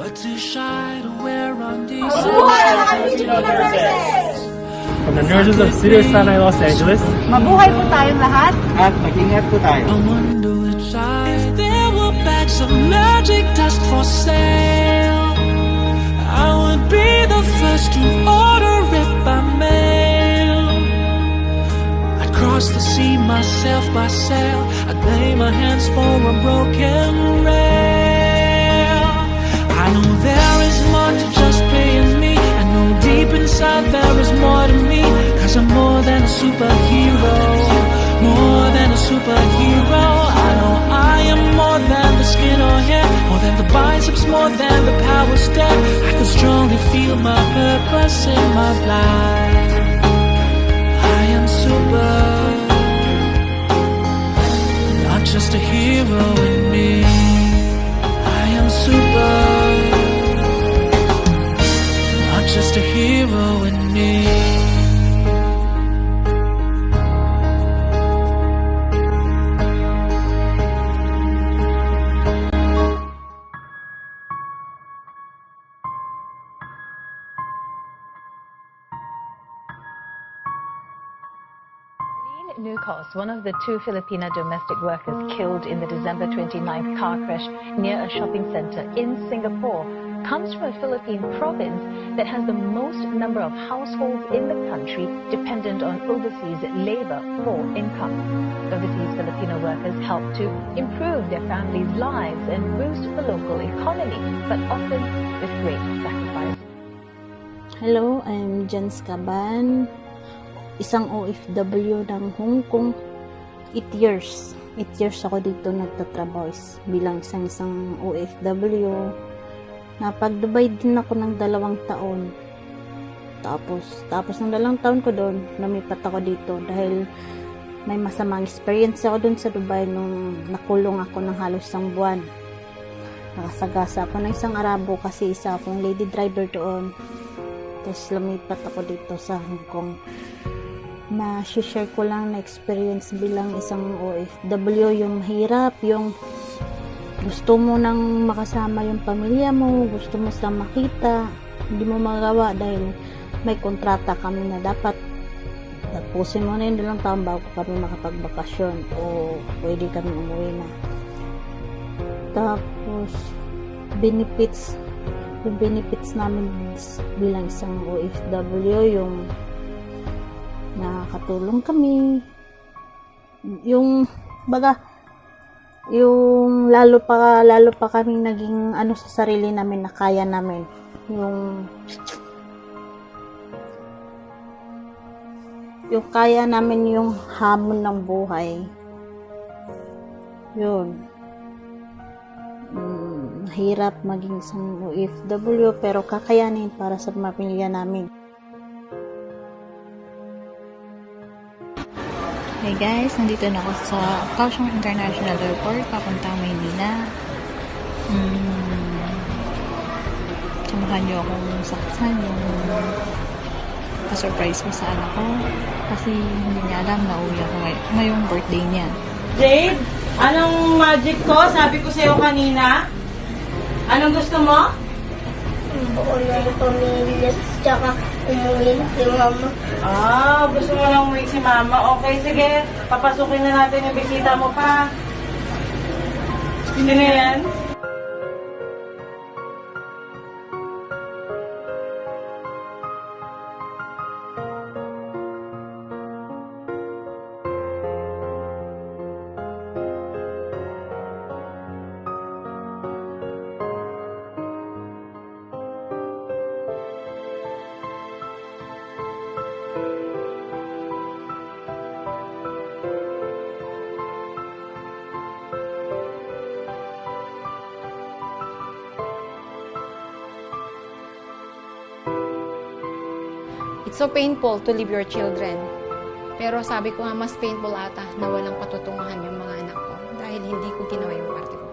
but too shy to wear on these. From the nurses of Cedar Sinai, Los Angeles. Mabuhay po tayong lahat. At mag-ingat po tayo. I wonder which if there were bags of magic dust for sale, I would be the first to order it by mail. I'd cross the sea myself by sail. I'd lay my hands for a broken rail. I know there is more to just paying me. I know deep inside there is more to me. 'Cause I'm more than a superhero. More than a superhero. I know I am more than the skin or hair. More than the biceps, more than the power step. I can strongly feel my purpose in my life. I am super. Not just a hero in me. I am super. Not just a hero in me. Newcos, one of the two Filipina domestic workers killed in the December 29th car crash near a shopping center in Singapore, comes from a Philippine province that has the most number of households in the country dependent on overseas labor for income. Overseas Filipino workers help to improve their families' lives and boost the local economy, but often with great sacrifice. Hello, I'm Jens Caban, isang OFW ng Hong Kong. 8 years ako dito nagtatrabaho bilang isang OFW. Napag-Dubai din ako ng 2 taon. Tapos ng 2 taon ko doon, lumipat ako dito dahil may masamang experience ako doon sa Dubai nung nakulong ako ng halos 1 buwan. Nakasagasa ako ng isang Arabo kasi isa akong lady driver doon. Tapos lumipat ako dito sa Hong Kong. Ma-share ko lang na experience bilang isang OFW, yung mahirap, yung gusto mo nang makasama yung pamilya mo, gusto mo silang makita, hindi mo magawa dahil may kontrata kami na dapat tapusin mo na yung 2 taon bago kami makapagbakasyon o pwede kami umuwi na. Tapos yung benefits namin bilang isang OFW, yung nakakatulong kami, yung lalo pa kaming naging sa sarili namin na kaya namin, yung kaya namin yung hamon ng buhay. Yun, mahirap maging isang OFW pero kakayanin para sa pamilya namin. Hey guys, nandito na ako sa Kaohsiung International Airport, papuntang Maynila. Samahan niyo akong saksan yung surprise ko sa anak ko kasi hindi niya alam na uwi ako ngayong birthday niya. Jade, anong magic ko? Sabi ko sa'yo kanina. Anong gusto mo? Buo ng pamilya, tsaka umuwi si mama. Gusto mo lang umuwi si mama. Okay, sige. Papasukin na natin yung bisita mo pa. Sino yan? It's so painful to leave your children. Pero sabi ko nga, mas painful ata na walang patutunguhan yung mga anak ko dahil hindi ko ginawa yung parte ko.